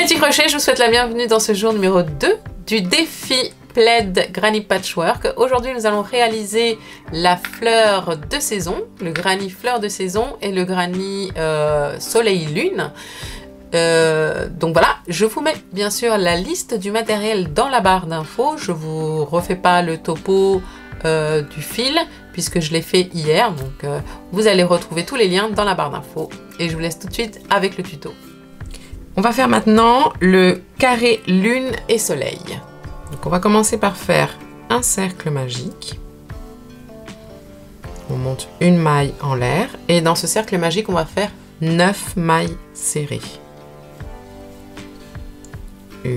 Mes petits crochets, je vous souhaite la bienvenue dans ce jour numéro 2 du défi Plaid Granny Patchwork. Aujourd'hui, nous allons réaliser la fleur de saison, le granny fleur de saison et le granny soleil lune. Donc voilà, je vous mets bien sûr la liste du matériel dans la barre d'infos. Je vous refais pas le topo du fil puisque je l'ai fait hier. Donc vous allez retrouver tous les liens dans la barre d'infos. Et je vous laisse tout de suite avec le tuto. On va faire maintenant le carré lune et soleil. Donc on va commencer par faire un cercle magique. On monte une maille en l'air et dans ce cercle magique, on va faire 9 mailles serrées. 1,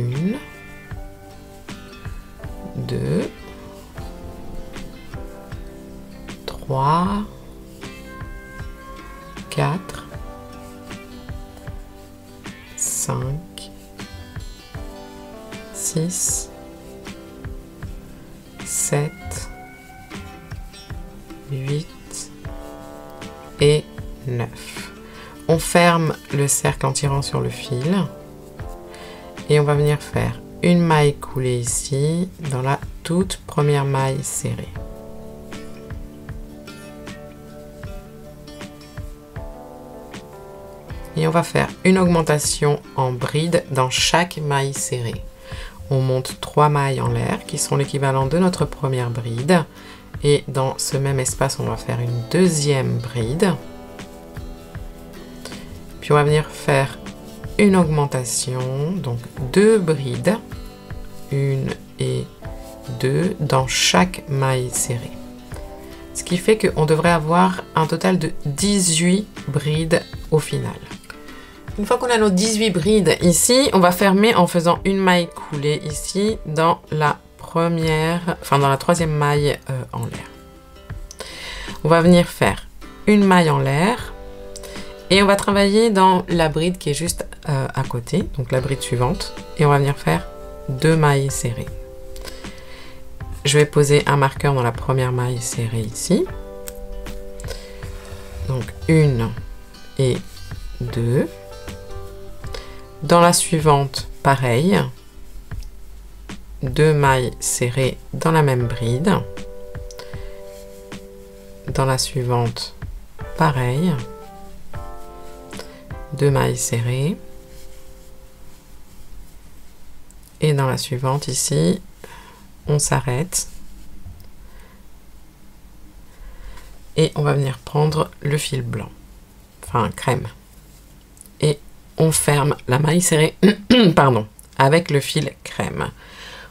2, 3, 4, 5, 6, 7, 8 et 9. On ferme le cercle en tirant sur le fil et on va venir faire une maille coulée ici dans la toute première maille serrée. Et on va faire une augmentation en bride dans chaque maille serrée. On monte 3 mailles en l'air qui sont l'équivalent de notre première bride. Et dans ce même espace, on va faire une deuxième bride. Puis on va venir faire une augmentation, donc 2 brides, 1 et 2 dans chaque maille serrée. Ce qui fait qu'on devrait avoir un total de 18 brides au final. Une fois qu'on a nos 18 brides ici, on va fermer en faisant une maille coulée ici dans la troisième maille en l'air. On va venir faire une maille en l'air et on va travailler dans la bride qui est juste à côté, donc la bride suivante, et on va venir faire 2 mailles serrées. Je vais poser un marqueur dans la première maille serrée ici. Donc 1 et 2. Dans la suivante, pareil, 2 mailles serrées dans la même bride. Dans la suivante, pareil, 2 mailles serrées. Et dans la suivante, ici, on s'arrête. Et on va venir prendre le fil blanc, enfin crème. Et on ferme la maille serrée pardon, avec le fil crème.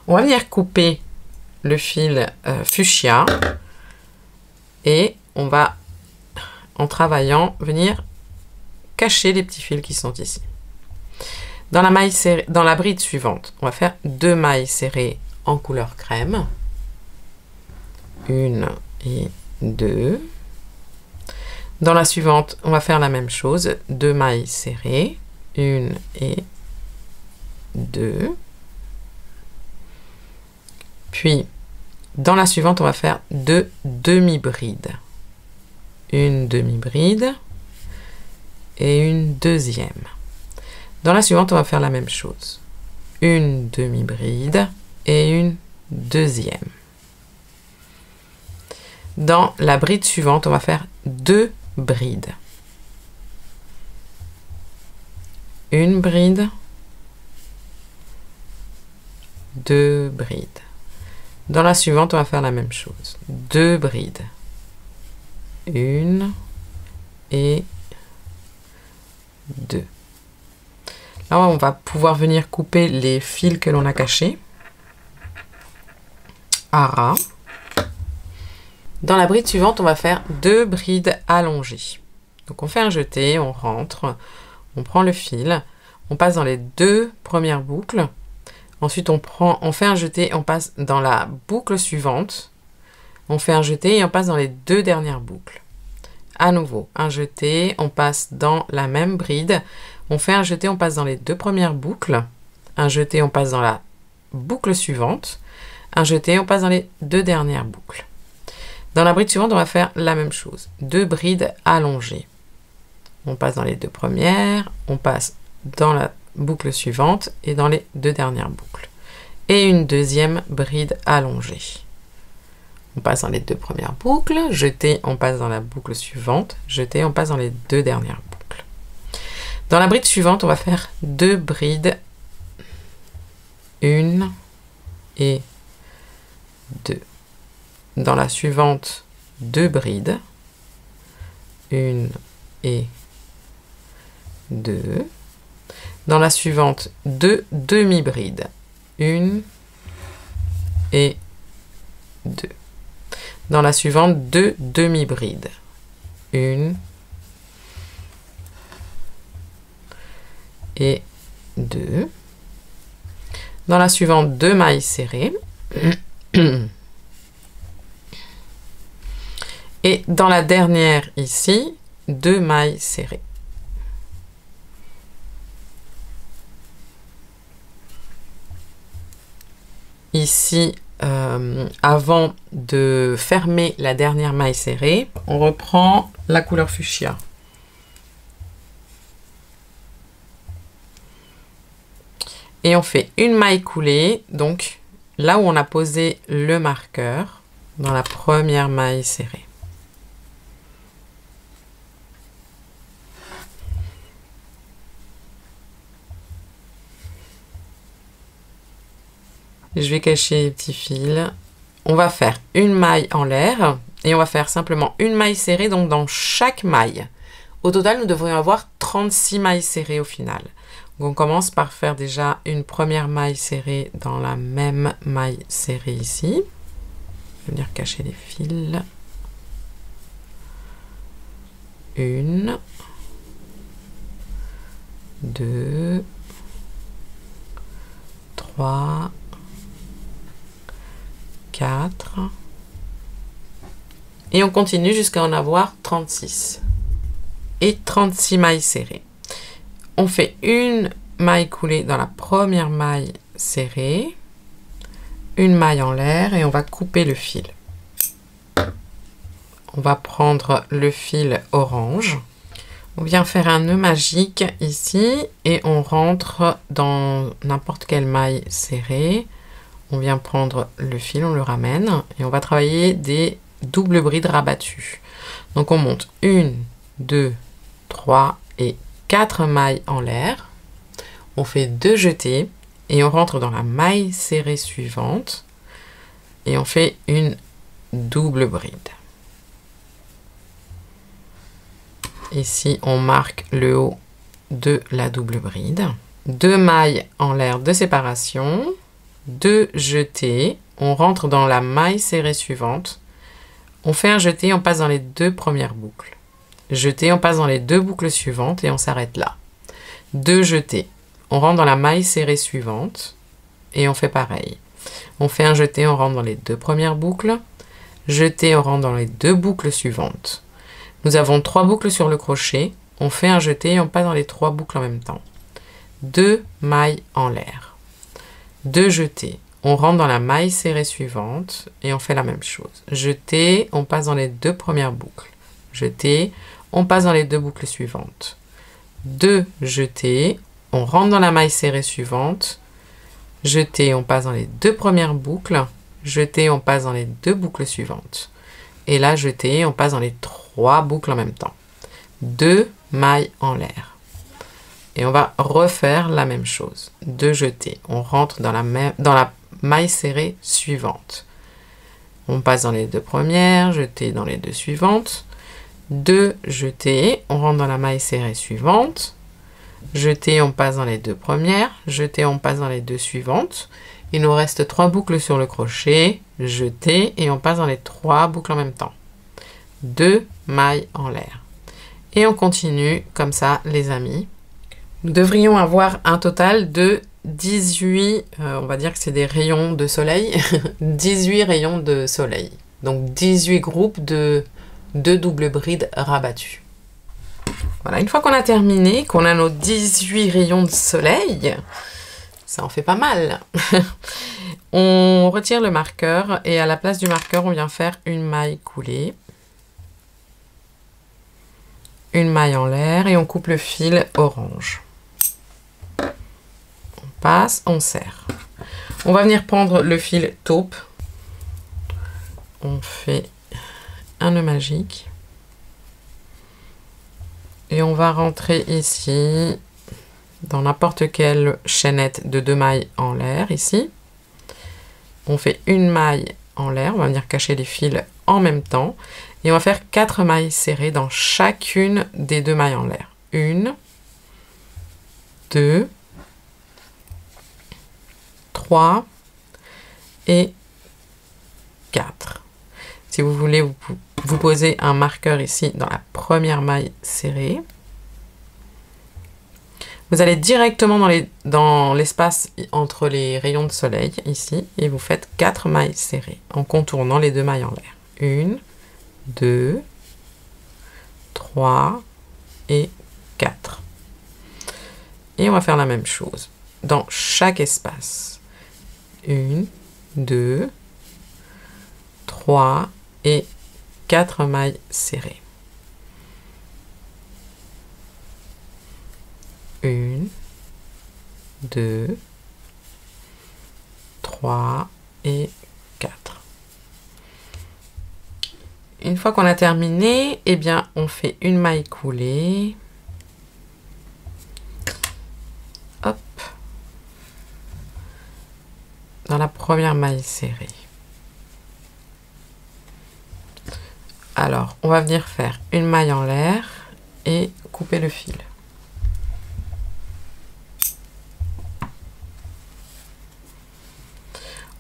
On va venir couper le fil fuchsia et on va, en travaillant, venir cacher les petits fils qui sont ici. Dans la maille serrée, dans la bride suivante, on va faire 2 mailles serrées en couleur crème. 1 et 2. Dans la suivante, on va faire la même chose, 2 mailles serrées. 1 et 2. Puis, dans la suivante, on va faire 2 demi-brides. Une demi-bride et une deuxième. Dans la suivante, on va faire la même chose. Une demi-bride et une deuxième. Dans la bride suivante, on va faire 2 brides. Une bride, 2 brides. Dans la suivante, on va faire la même chose. 2 brides. 1 et 2. Là, on va pouvoir venir couper les fils que l'on a cachés à ras. Dans la bride suivante, on va faire 2 brides allongées. Donc on fait un jeté, on rentre. On prend le fil, on passe dans les 2 premières boucles. Ensuite, on fait un jeté, on passe dans la boucle suivante. On fait un jeté et on passe dans les 2 dernières boucles. À nouveau, un jeté, on passe dans la même bride. On fait un jeté, on passe dans les 2 premières boucles. Un jeté, on passe dans la boucle suivante. Un jeté, on passe dans les 2 dernières boucles. Dans la bride suivante, on va faire la même chose. 2 brides allongées. On passe dans les 2 premières, on passe dans la boucle suivante et dans les 2 dernières boucles. Et une deuxième bride allongée. On passe dans les 2 premières boucles, jeté, on passe dans la boucle suivante, jeté, on passe dans les 2 dernières boucles. Dans la bride suivante, on va faire 2 brides, 1 et 2. Dans la suivante, 2 brides, 1 et 2. Dans la suivante, 2 demi-brides, 1 et 2. Dans la suivante, 2 demi-brides, 1 et 2. Dans la suivante, 2 mailles serrées. Et dans la dernière ici, 2 mailles serrées. Ici, avant de fermer la dernière maille serrée, on reprend la couleur fuchsia. Et on fait une maille coulée, donc là où on a posé le marqueur, dans la première maille serrée. Je vais cacher les petits fils. On va faire une maille en l'air et on va faire simplement une maille serrée donc dans chaque maille. Au total, nous devrions avoir 36 mailles serrées au final. Donc on commence par faire déjà une première maille serrée dans la même maille serrée ici. Je vais venir cacher les fils. 1, 2, 3, 4 et on continue jusqu'à en avoir 36 et 36 mailles serrées. On fait une maille coulée dans la première maille serrée, une maille en l'air et on va couper le fil. On va prendre le fil orange. On vient faire un nœud magique ici et on rentre dans n'importe quelle maille serrée. On vient prendre le fil, on le ramène et on va travailler des doubles brides rabattues. Donc on monte 1, 2, 3 et 4 mailles en l'air. On fait 2 jetés et on rentre dans la maille serrée suivante et on fait une double bride. Ici, on marque le haut de la double bride. 2 mailles en l'air de séparation. 2 jetés, on rentre dans la maille serrée suivante, on fait un jeté, on passe dans les 2 premières boucles. Jeté, on passe dans les 2 boucles suivantes et on s'arrête là. 2 jetés, on rentre dans la maille serrée suivante et on fait pareil. On fait un jeté, on rentre dans les 2 premières boucles. Jeté, on rentre dans les 2 boucles suivantes. Nous avons 3 boucles sur le crochet, on fait un jeté et on passe dans les 3 boucles en même temps. 2 mailles en l'air. 2 jetés, on rentre dans la maille serrée suivante et on fait la même chose. Jeté, on passe dans les 2 premières boucles. Jeté, on passe dans les 2 boucles suivantes. 2 jetés, on rentre dans la maille serrée suivante. Jeté, on passe dans les 2 premières boucles. Jeté, on passe dans les 2 boucles suivantes. Et là, jeté, on passe dans les 3 boucles en même temps. 2 mailles en l'air. Et on va refaire la même chose. 2 jetés. On rentre dans la maille serrée suivante. On passe dans les 2 premières, jeté dans les 2 suivantes. 2 jetés. On rentre dans la maille serrée suivante. Jeté, on passe dans les 2 premières. Jeté, on passe dans les 2 suivantes. Il nous reste 3 boucles sur le crochet. Jeté et on passe dans les 3 boucles en même temps. 2 mailles en l'air. Et on continue comme ça, les amis. Nous devrions avoir un total de 18, on va dire que c'est des rayons de soleil, 18 rayons de soleil. Donc 18 groupes de 2 doubles brides rabattues. Voilà, une fois qu'on a terminé, qu'on a nos 18 rayons de soleil, ça en fait pas mal. On retire le marqueur et à la place du marqueur, on vient faire une maille coulée. Une maille en l'air et on coupe le fil orange. passe, on serre. On va venir prendre le fil taupe. On fait un nœud magique. Et on va rentrer ici dans n'importe quelle chaînette de 2 mailles en l'air ici. On fait une maille en l'air, on va venir cacher les fils en même temps et on va faire 4 mailles serrées dans chacune des 2 mailles en l'air. 1, 2, 3 et 4. Si vous voulez, vous posez un marqueur ici dans la première maille serrée. Vous allez directement dans l'espace entre les rayons de soleil, ici, et vous faites 4 mailles serrées en contournant les 2 mailles en l'air. 1, 2, 3 et 4. Et on va faire la même chose dans chaque espace. 1, 2, 3 et 4 mailles serrées. 1, 2, 3 et 4. Une fois qu'on a terminé, eh bien, on fait une maille coulée. Hop. Dans la première maille serrée. Alors, on va venir faire une maille en l'air et couper le fil.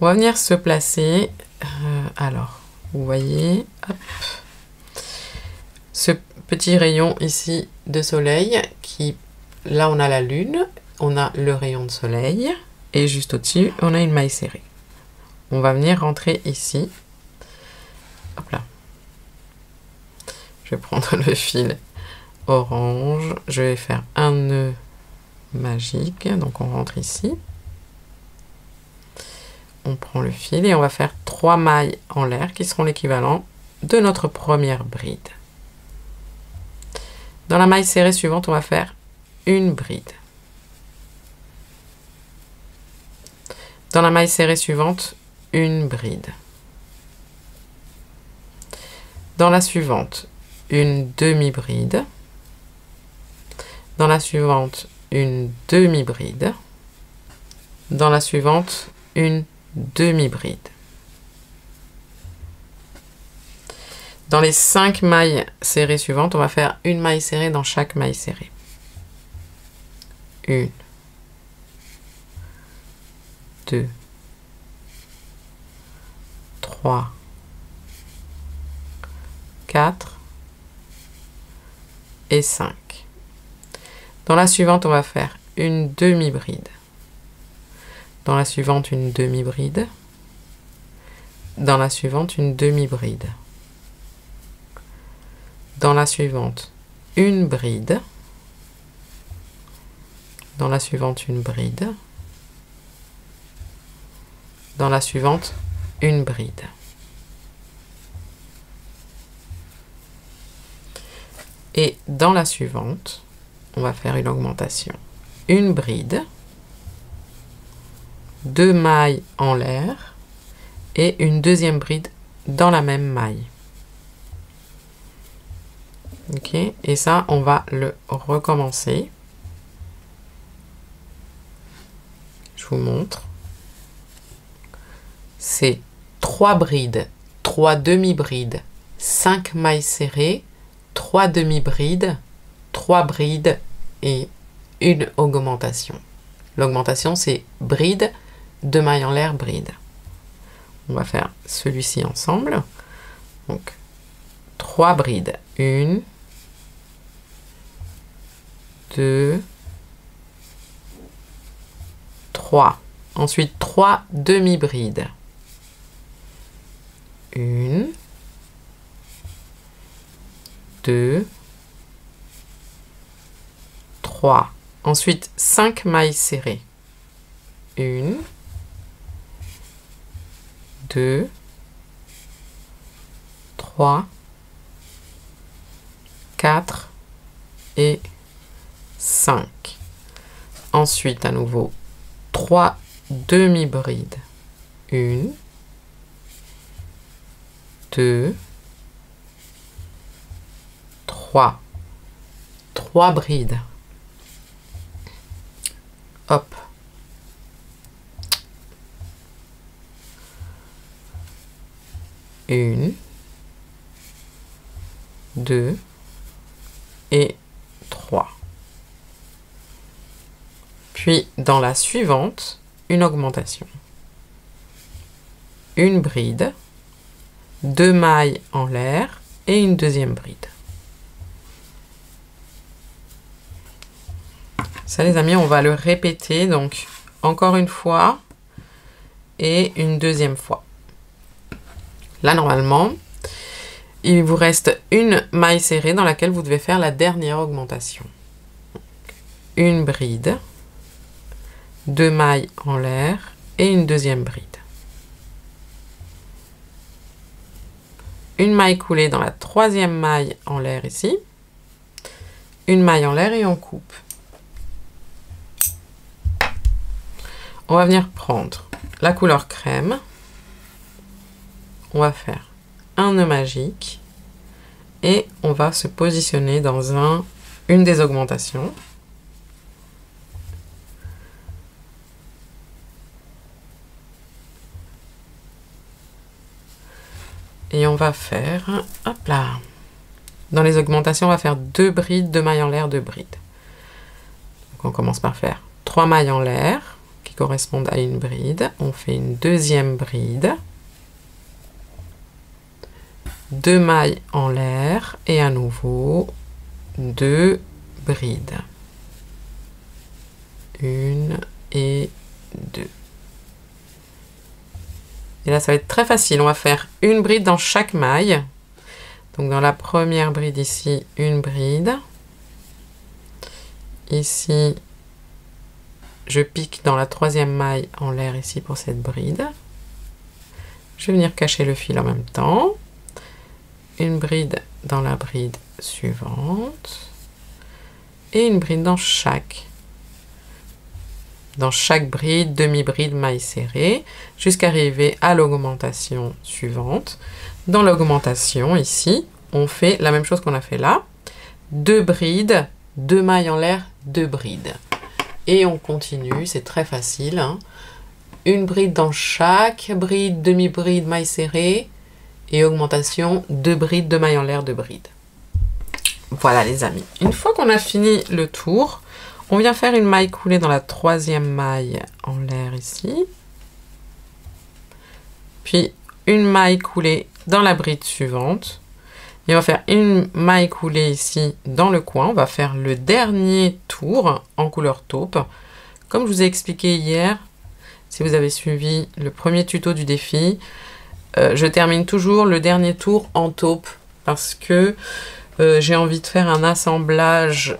On va venir se placer, alors, vous voyez, hop, ce petit rayon ici de soleil, qui, là on a la lune, on a le rayon de soleil, et juste au-dessus, on a une maille serrée. On va venir rentrer ici, hop là. Je vais prendre le fil orange, je vais faire un nœud magique, donc on rentre ici. On prend le fil et on va faire 3 mailles en l'air qui seront l'équivalent de notre première bride. Dans la maille serrée suivante, on va faire une bride. Dans la maille serrée suivante, une bride. Dans la suivante, une demi-bride. Dans la suivante, une demi-bride. Dans la suivante, une demi-bride. Dans les 5 mailles serrées suivantes, on va faire une maille serrée dans chaque maille serrée. 1, 2, 3, 4 et 5. Dans la suivante, on va faire une demi-bride. Dans la suivante, une demi-bride. Dans la suivante, une demi-bride. Dans la suivante, une bride. Dans la suivante, une bride. Dans la suivante, une bride. Et dans la suivante, on va faire une augmentation. Une bride. 2 mailles en l'air et une deuxième bride dans la même maille. Ok, et ça, on va le recommencer. Je vous montre. C'est 3 brides, 3 demi-brides, 5 mailles serrées, 3 demi-brides, 3 brides et une augmentation. L'augmentation, c'est bride, 2 mailles en l'air, bride. On va faire celui-ci ensemble. Donc, 3 brides. 1, 2, 3. Ensuite, 3 demi-brides. 1, 2, 3. Ensuite, 5 mailles serrées. 1, 2, 3, 4 et 5. Ensuite, à nouveau, 3 demi-brides. 1, 2, 3. 3 brides. Hop. Une, 2 et 3. Puis dans la suivante, une augmentation. Une bride, 2 mailles en l'air et une deuxième bride. Ça les amis, on va le répéter donc encore une fois et une deuxième fois. Là normalement, il vous reste une maille serrée dans laquelle vous devez faire la dernière augmentation. Une bride, 2 mailles en l'air et une deuxième bride. Une maille coulée dans la troisième maille en l'air ici. Une maille en l'air et on coupe. On va venir prendre la couleur crème. On va faire un nœud magique et on va se positionner dans une des augmentations. Et on va faire, hop là, dans les augmentations, on va faire 2 brides, 2 mailles en l'air, 2 brides. Donc on commence par faire 3 mailles en l'air qui correspondent à une bride. On fait une deuxième bride, 2 mailles en l'air et à nouveau 2 brides. 1 et 2. Et là, ça va être très facile. On va faire une bride dans chaque maille. Donc, dans la première bride ici, une bride. Ici, je pique dans la troisième maille en l'air ici pour cette bride. Je vais venir cacher le fil en même temps. Une bride dans la bride suivante. Et une bride dans chaque bride, demi-bride, maille serrée, jusqu'à arriver à l'augmentation suivante. Dans l'augmentation, ici, on fait la même chose qu'on a fait là. 2 brides, 2 mailles en l'air, 2 brides. Et on continue, c'est très facile. Hein. Une bride dans chaque bride, demi-bride, maille serrée, et augmentation, 2 brides, 2 mailles en l'air, 2 brides. Voilà les amis. Une fois qu'on a fini le tour, on vient faire une maille coulée dans la troisième maille en l'air ici. Puis une maille coulée dans la bride suivante. Et on va faire une maille coulée ici dans le coin. On va faire le dernier tour en couleur taupe. Comme je vous ai expliqué hier, si vous avez suivi le premier tuto du défi, je termine toujours le dernier tour en taupe parce que j'ai envie de faire un assemblage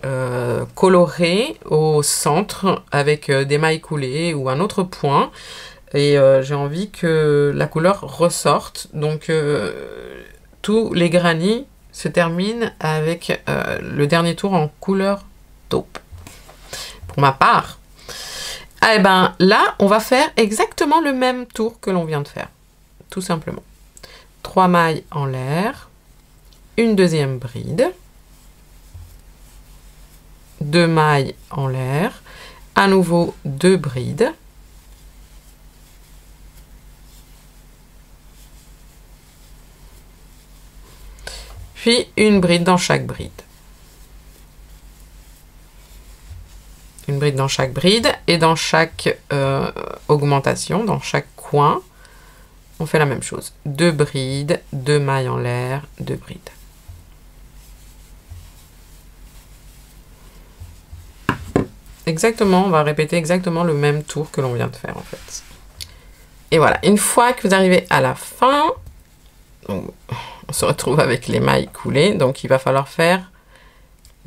coloré au centre avec des mailles coulées ou un autre point. Et j'ai envie que la couleur ressorte. Donc, tous les granits se terminent avec le dernier tour en couleur taupe. Pour ma part, eh ben, là, on va faire exactement le même tour que l'on vient de faire. Tout simplement. 3 mailles en l'air. Une deuxième bride, 2 mailles en l'air, à nouveau 2 brides, puis une bride dans chaque bride. Une bride dans chaque bride et dans chaque augmentation, dans chaque coin, on fait la même chose. 2 brides, 2 mailles en l'air, 2 brides. Exactement, on va répéter exactement le même tour que l'on vient de faire en fait. Et voilà, une fois que vous arrivez à la fin, on se retrouve avec les mailles coulées. Donc il va falloir faire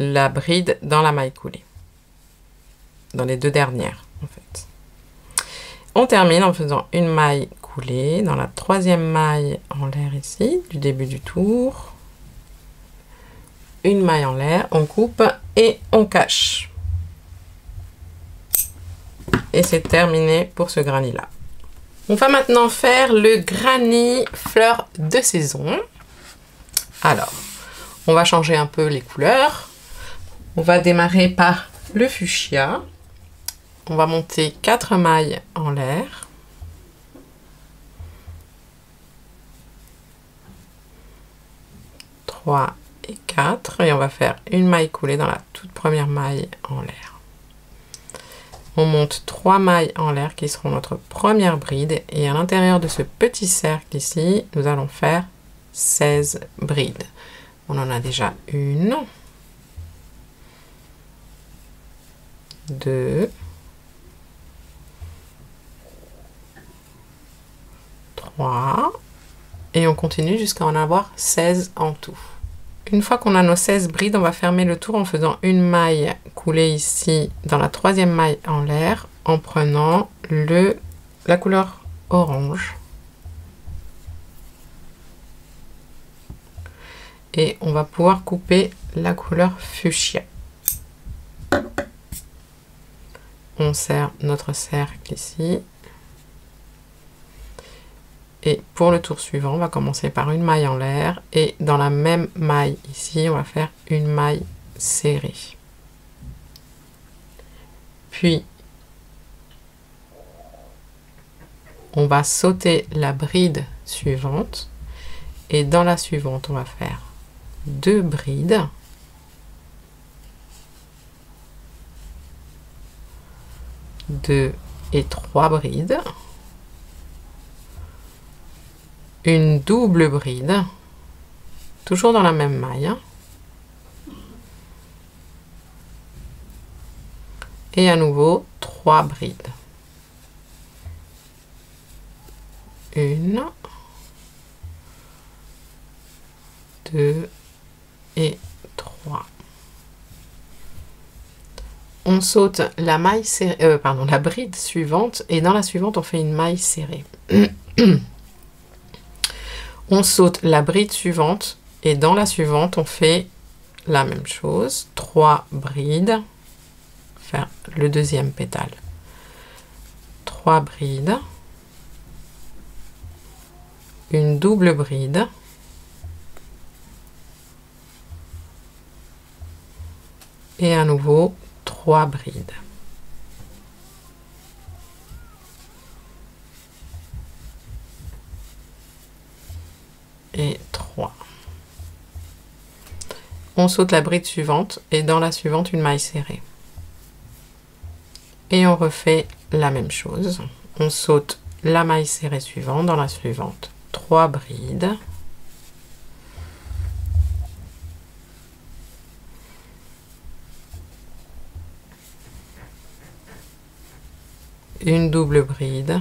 la bride dans la maille coulée. Dans les 2 dernières en fait. On termine en faisant une maille coulée dans la troisième maille en l'air ici, du début du tour. Une maille en l'air, on coupe et on cache. Et c'est terminé pour ce granny là. On va maintenant faire le granny fleur de saison. Alors, on va changer un peu les couleurs. On va démarrer par le fuchsia. On va monter 4 mailles en l'air. Et 4 et on va faire une maille coulée dans la toute première maille en l'air. On monte 3 mailles en l'air qui seront notre première bride et à l'intérieur de ce petit cercle ici, nous allons faire 16 brides. On en a déjà une, 2, 3 et on continue jusqu'à en avoir 16 en tout. Une fois qu'on a nos 16 brides, on va fermer le tour en faisant une maille coulée ici dans la troisième maille en l'air en prenant la couleur orange. Et on va pouvoir couper la couleur fuchsia. On serre notre cercle ici. Et pour le tour suivant, on va commencer par une maille en l'air et dans la même maille ici, on va faire une maille serrée. Puis, on va sauter la bride suivante et dans la suivante, on va faire 2 brides. Deux et 3 brides. Une double bride, toujours dans la même maille. Et à nouveau 3 brides. Une, 2 et 3. On saute la maille serrée, la bride suivante et dans la suivante on fait une maille serrée. On saute la bride suivante et dans la suivante, on fait la même chose. 3 brides, faire le deuxième pétale. 3 brides, une double bride, et à nouveau 3 brides. Et 3. On saute la bride suivante et dans la suivante une maille serrée. Et on refait la même chose. On saute la maille serrée suivante, dans la suivante 3 brides. Une double bride.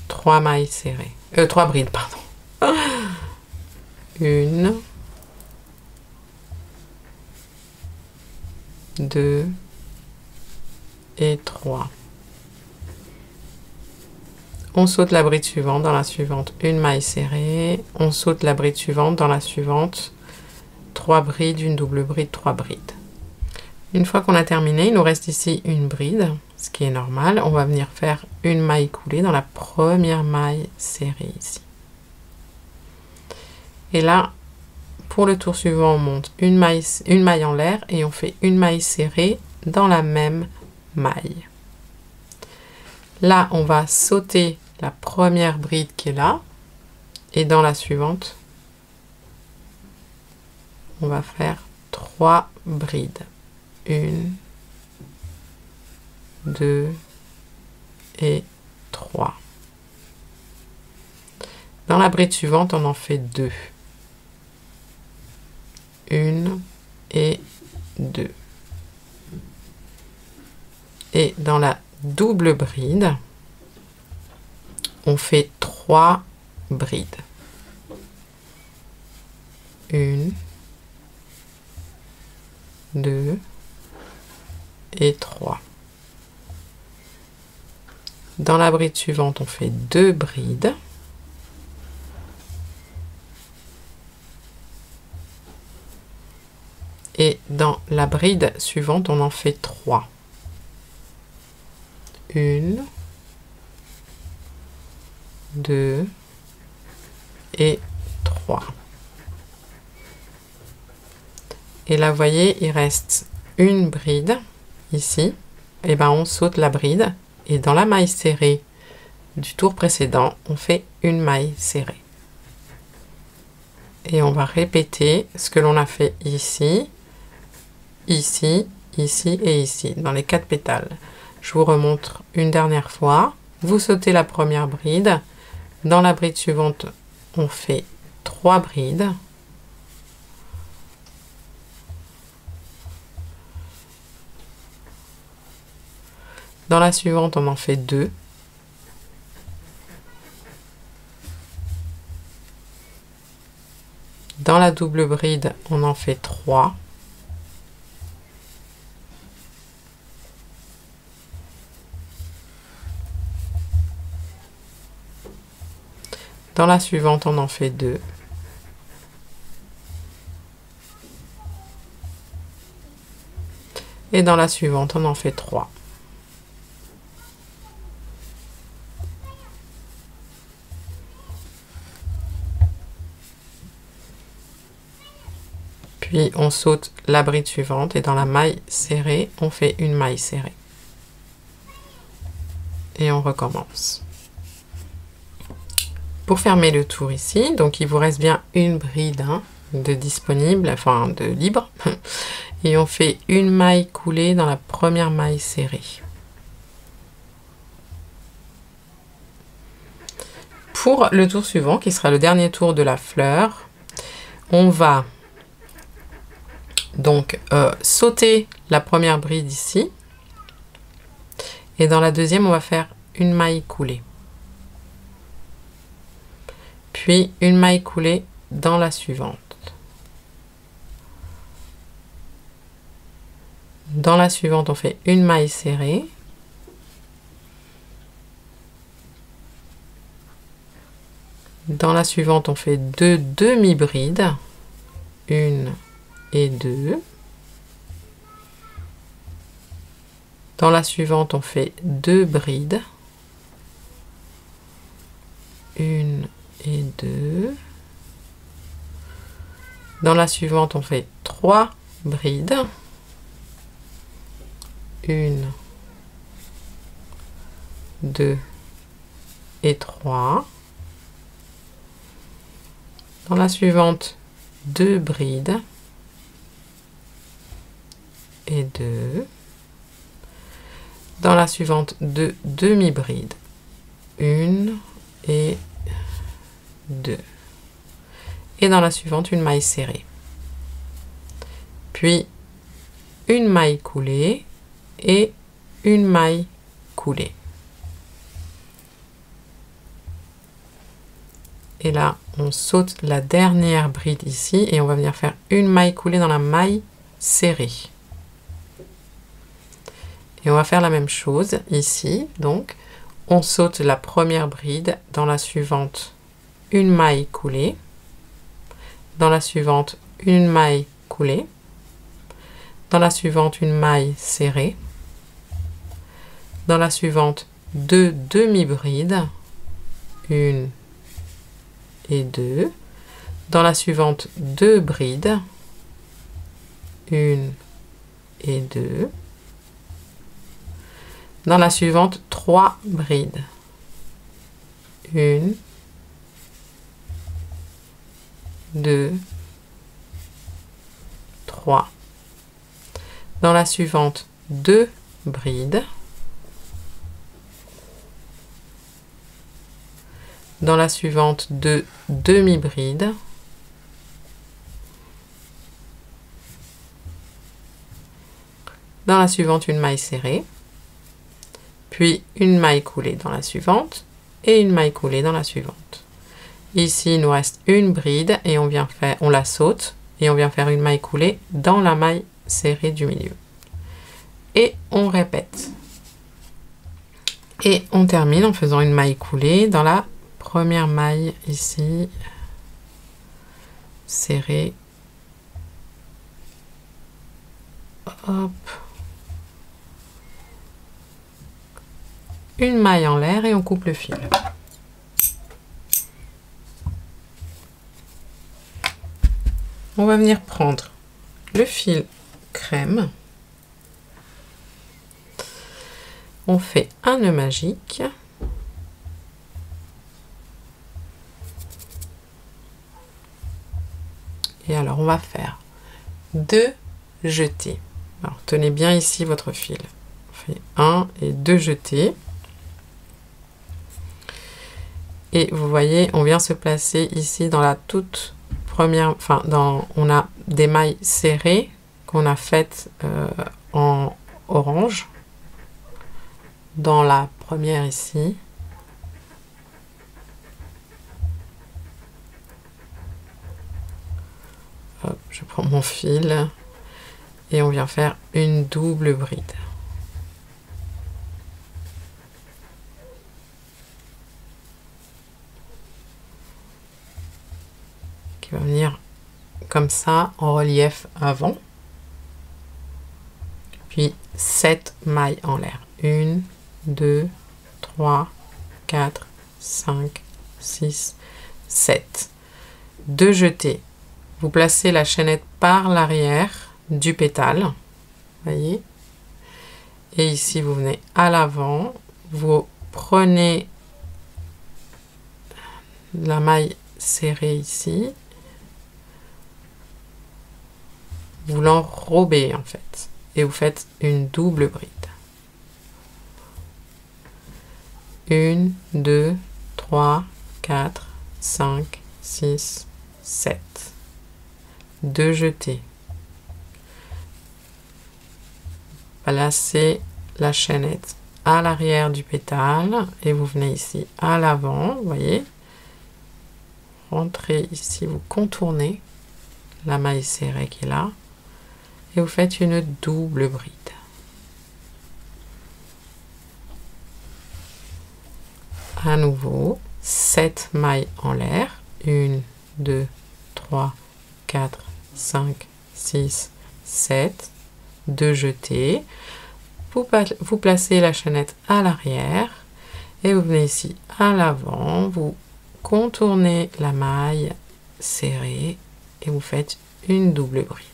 3 mailles serrées. 3 brides, pardon. Une. 2. Et 3. On saute la bride suivante, dans la suivante, une maille serrée. On saute la bride suivante, dans la suivante, 3 brides, une double bride, 3 brides. Une fois qu'on a terminé, il nous reste ici une bride, ce qui est normal. On va venir faire une maille coulée dans la première maille serrée ici. Et là, pour le tour suivant, on monte une maille en l'air et on fait une maille serrée dans la même maille. Là, on va sauter la première bride qui est là et dans la suivante, on va faire 3 brides. 1, 2 et 3. Dans la bride suivante, on en fait 2. 1 et 2. Et dans la double bride, on fait 3 brides. 1, 2 et 3. Dans la bride suivante, on fait 2 brides. Et dans la bride suivante, on en fait 3. 1, 2 et 3. Et là, vous voyez, il reste une bride ici. Et ben, on saute la bride. Et dans la maille serrée du tour précédent, on fait une maille serrée. Et on va répéter ce que l'on a fait ici, ici, ici et ici, dans les 4 pétales. Je vous remontre une dernière fois. Vous sautez la première bride. Dans la bride suivante, on fait 3 brides. Dans la suivante, on en fait 2. Dans la double bride, on en fait 3. Dans la suivante, on en fait 2. Et dans la suivante, on en fait 3. Puis on saute la bride suivante et dans la maille serrée, on fait une maille serrée. Et on recommence. Pour fermer le tour ici, donc il vous reste bien une bride de disponible, enfin de libre. Et on fait une maille coulée dans la première maille serrée. Pour le tour suivant, qui sera le dernier tour de la fleur, on va donc sauter la première bride ici. Et dans la deuxième, on va faire une maille coulée. Puis une maille coulée dans la suivante. Dans la suivante, on fait une maille serrée. Dans la suivante, on fait 2 demi-brides. 1 et 2. Dans la suivante, on fait 2 brides. 1 et 2. Dans la suivante, on fait 3 brides. 1, 2 et 3. Dans la suivante, 2 brides et 2. Dans la suivante, 2 demi-brides. 1 et 2. Et dans la suivante, une maille serrée. Puis, une maille coulée et une maille coulée. Et là, on saute la dernière bride ici et on va venir faire une maille coulée dans la maille serrée. Et on va faire la même chose ici. Donc, on saute la première bride, dans la suivante, une maille coulée. Dans la suivante, une maille coulée. Dans la suivante, une maille serrée. Dans la suivante, 2 demi-brides. 1 et 2. Dans la suivante, 2 brides. 1 et 2. Dans la suivante, 3 brides. 1, 2, 3. Dans la suivante, 2 brides. Dans la suivante, 2 demi-brides. Dans la suivante, une maille serrée. Puis une maille coulée dans la suivante et une maille coulée dans la suivante. Ici, il nous reste une bride et on la saute et on vient faire une maille coulée dans la maille serrée du milieu. Et on répète. Et on termine en faisant une maille coulée dans la première maille ici, serrée hop, une maille en l'air et on coupe le fil. On va venir prendre le fil crème. On fait un nœud magique. Et alors, on va faire 2 jetés. Alors, tenez bien ici votre fil. On fait 1 et 2 jetés. Et vous voyez, on vient se placer ici dans la toute première, enfin, on a des mailles serrées qu'on a faites en orange. Dans la première ici. Hop, je prends mon fil et on vient faire une double bride. Qui va venir comme ça en relief avant. Puis 7 mailles en l'air. 1, 2, 3, 4, 5, 6, 7. 2 jetés. Vous placez la chaînette par l'arrière du pétale. Voyez. Et ici, vous venez à l'avant. Vous prenez la maille serrée ici. Vous l'enrobez en fait. Et vous faites une double bride. 1, 2, 3, 4, 5, 6, 7. 2 jetés. Placez la chaînette à l'arrière du pétale et vous venez ici à l'avant, vous voyez. Rentrez ici, vous contournez la maille serrée qui est là et vous faites une double bride. À nouveau, 7 mailles en l'air. 1, 2, 3, 4, 5, 6, 7. 2 jetés. Vous placez la chaînette à l'arrière et vous venez ici à l'avant. Vous contournez la maille serrée et vous faites une double bride.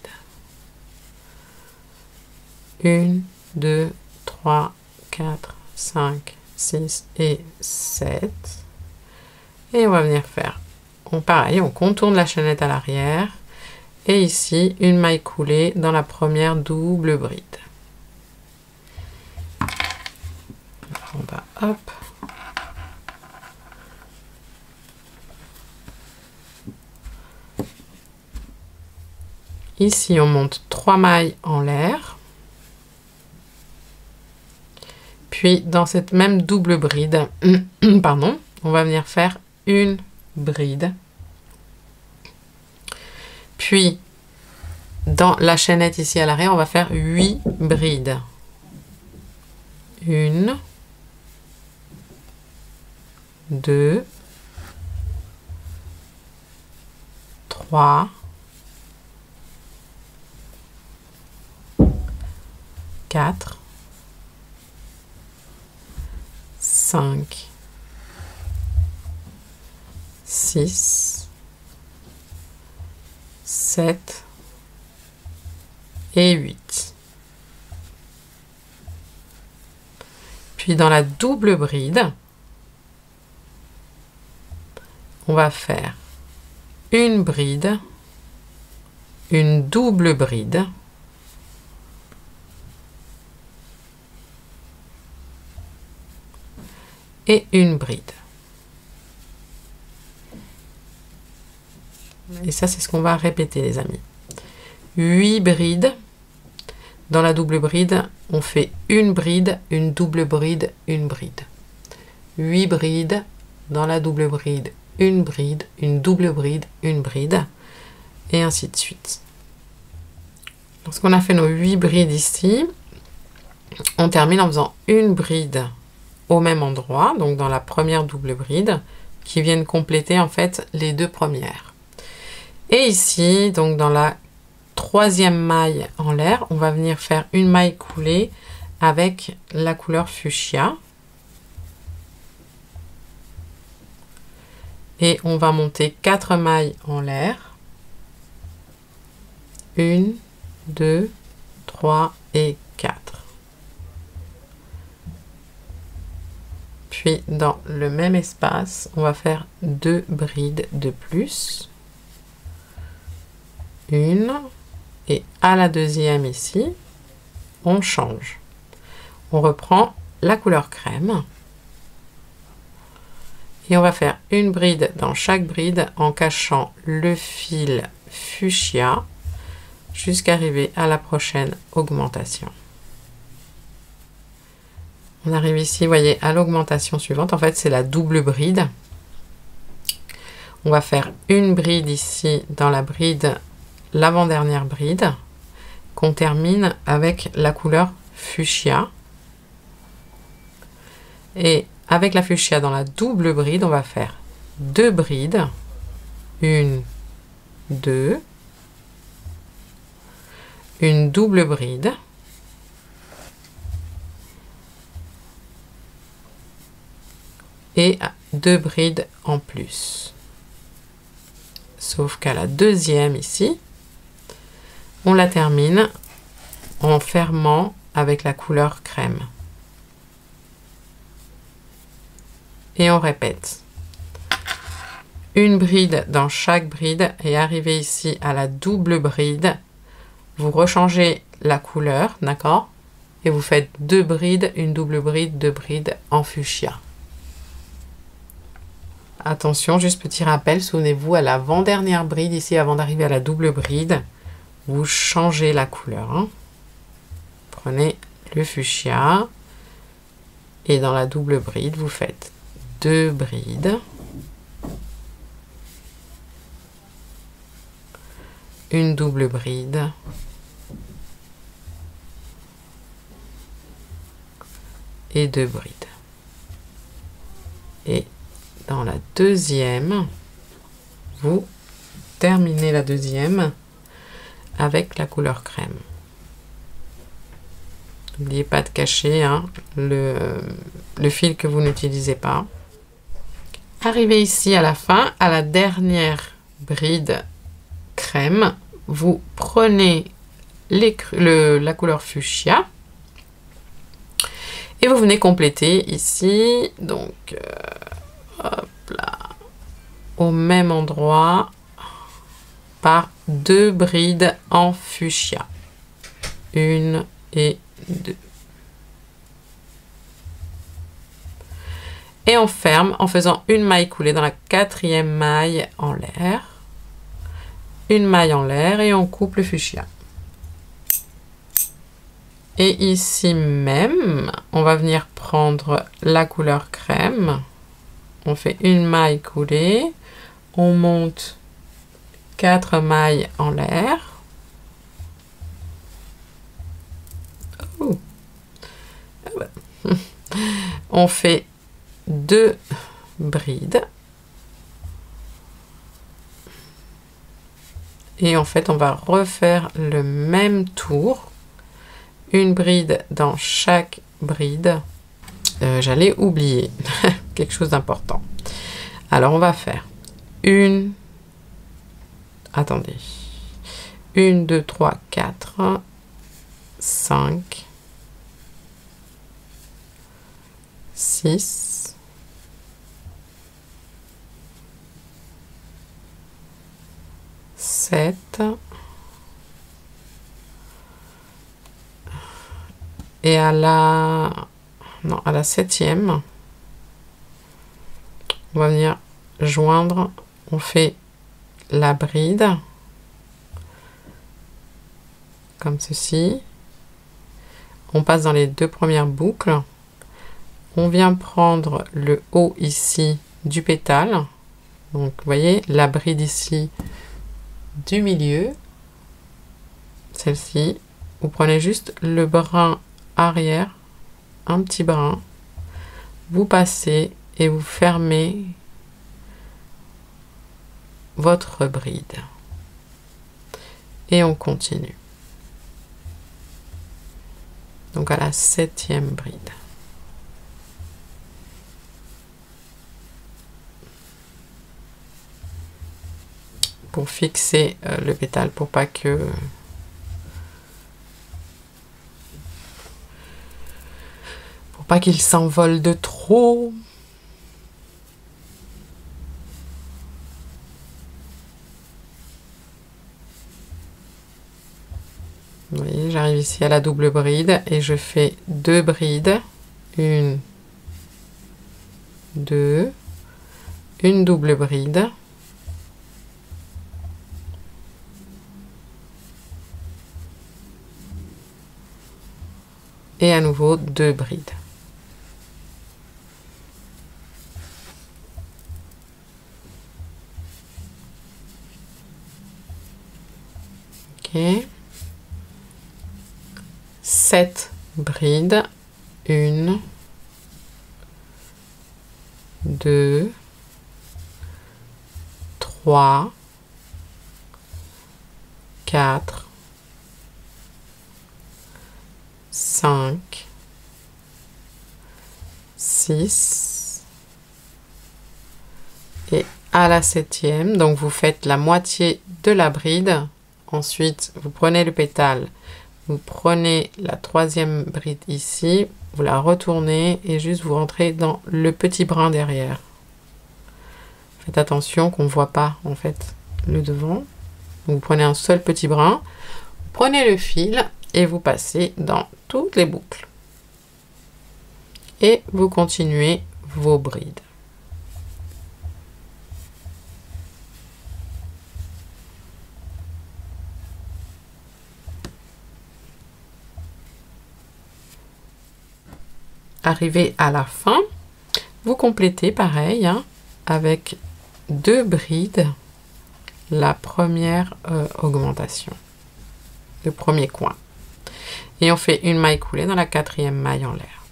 1, 2, 3, 4, 5, 6 et 7. Et on va venir faire, pareil, on contourne la chaînette à l'arrière. Et ici, une maille coulée dans la première double bride. On va, hop. Ici, on monte 3 mailles en l'air. Puis, dans cette même double bride, pardon, on va venir faire une bride. Puis, dans la chaînette ici à l'arrière, on va faire 8 brides. 1, 2, 3, 4, 5, 6, 7 et 8. Puis dans la double bride, on va faire une bride, une double bride, et une bride. Et ça, c'est ce qu'on va répéter, les amis. 8 brides. Dans la double bride, on fait une bride, une double bride, une bride. 8 brides. Dans la double bride, une bride, une double bride, une bride. Et ainsi de suite. Lorsqu'on a fait nos 8 brides ici, on termine en faisant une bride au même endroit, donc dans la première double bride, qui viennent compléter en fait les 2 premières. Et ici, donc dans la troisième maille en l'air, on va venir faire une maille coulée avec la couleur fuchsia. Et on va monter 4 mailles en l'air. 1, 2, 3 et 4. Puis dans le même espace, on va faire 2 brides de plus. Une, et à la deuxième ici, on change. On reprend la couleur crème. Et on va faire une bride dans chaque bride en cachant le fil fuchsia jusqu'à arriver à la prochaine augmentation. On arrive ici, vous voyez, à l'augmentation suivante. En fait, c'est la double bride. On va faire une bride ici dans la bride, l'avant-dernière bride, qu'on termine avec la couleur fuchsia. Et avec la fuchsia dans la double bride, on va faire 2 brides. 1, 2. Une double bride. Et 2 brides en plus. Sauf qu'à la deuxième ici, on la termine en fermant avec la couleur crème. Et on répète. Une bride dans chaque bride et arrivé ici à la double bride, vous rechangez la couleur, d'accord? Et vous faites 2 brides, une double bride, 2 brides en fuchsia. Attention, juste petit rappel, souvenez-vous, à l'avant-dernière bride, ici, avant d'arriver à la double bride, vous changez la couleur. Hein. Prenez le fuchsia et dans la double bride, vous faites 2 brides. Une double bride. Et 2 brides. Et dans la deuxième, vous terminez la deuxième avec la couleur crème. N'oubliez pas de cacher hein, le fil que vous n'utilisez pas. Arrivé ici à la fin, à la dernière bride crème, vous prenez la couleur fuchsia et vous venez compléter ici, donc hop là, au même endroit par 2 brides en fuchsia. 1 et 2. Et on ferme en faisant une maille coulée dans la 4e maille en l'air. Une maille en l'air et on coupe le fuchsia. Et ici même, on va venir prendre la couleur crème. On fait une maille coulée. On monte 4 mailles en l'air. Oh. On fait 2 brides. Et en fait, on va refaire le même tour. Une bride dans chaque bride. J'allais oublier quelque chose d'important. Alors, on va faire une... Attendez. 1, 2, 3, 4, 5, 6, 7 et à la 7e, on va venir joindre, on fait la bride comme ceci, on passe dans les 2 premières boucles, on vient prendre le haut ici du pétale, donc vous voyez la bride ici du milieu, celle-ci, vous prenez juste le brin arrière, un petit brin, vous passez et vous fermez votre bride. et on continue. Donc à la 7e bride. Pour fixer le pétale, pour pas qu'il s'envole de trop. Vous voyez, j'arrive ici à la double bride et je fais 2 brides. 1, 2, une double bride. Et à nouveau 2 brides. Ok. 7 brides. 1, 2, 3, 4, 5, 6 et à la 7e, donc vous faites la moitié de la bride. Ensuite, vous prenez le pétale, vous prenez la 3e bride ici, vous la retournez et juste vous rentrez dans le petit brin derrière. Faites attention qu'on ne voit pas en fait le devant. Donc, vous prenez un seul petit brin, prenez le fil et vous passez dans toutes les boucles. Et vous continuez vos brides. Arrivé à la fin, vous complétez pareil hein, avec 2 brides la première augmentation, le premier coin. Et on fait une maille coulée dans la 4e maille en l'air.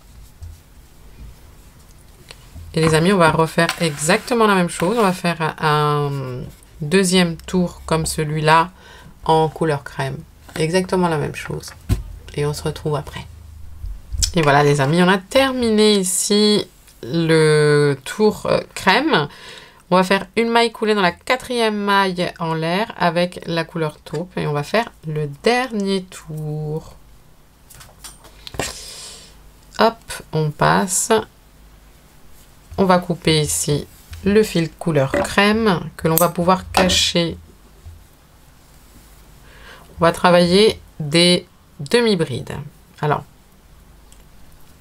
Et les amis, on va refaire exactement la même chose. On va faire un deuxième tour comme celui-là en couleur crème. Exactement la même chose. Et on se retrouve après. Et voilà les amis, on a terminé ici le tour crème. On va faire une maille coulée dans la 4e maille en l'air avec la couleur taupe. Et on va faire le dernier tour. Hop, on passe. On va couper ici le fil couleur crème que l'on va pouvoir cacher. On va travailler des demi-brides. Alors,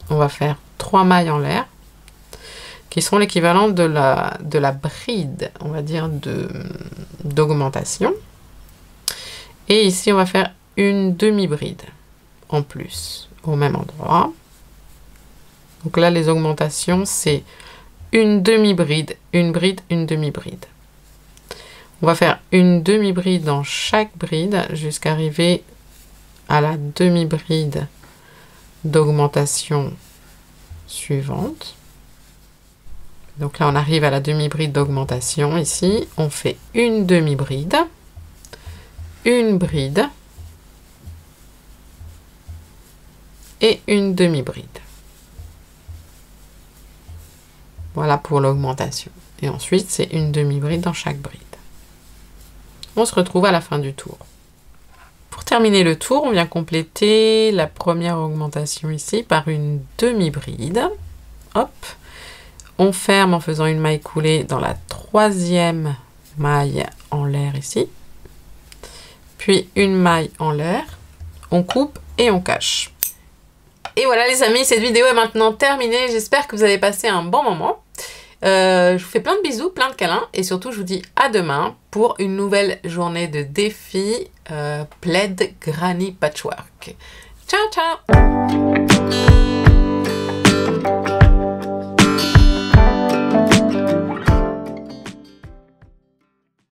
on va faire 3 mailles en l'air qui seront l'équivalent de la bride, on va dire, d'augmentation. Et ici, on va faire une demi-bride en plus au même endroit. Donc là, les augmentations, c'est une demi-bride, une bride, une demi-bride. On va faire une demi-bride dans chaque bride jusqu'à arriver à la demi-bride d'augmentation suivante. Donc là, on arrive à la demi-bride d'augmentation. Ici, on fait une demi-bride, une bride et une demi-bride. Voilà pour l'augmentation. Et ensuite, c'est une demi-bride dans chaque bride. On se retrouve à la fin du tour. Pour terminer le tour, on vient compléter la première augmentation ici par une demi-bride. Hop. On ferme en faisant une maille coulée dans la 3e maille en l'air ici. Puis une maille en l'air. On coupe et on cache. Et voilà les amis, cette vidéo est maintenant terminée. J'espère que vous avez passé un bon moment. Je vous fais plein de bisous, plein de câlins. Et surtout, je vous dis à demain pour une nouvelle journée de défi plaid granny patchwork. Ciao, ciao!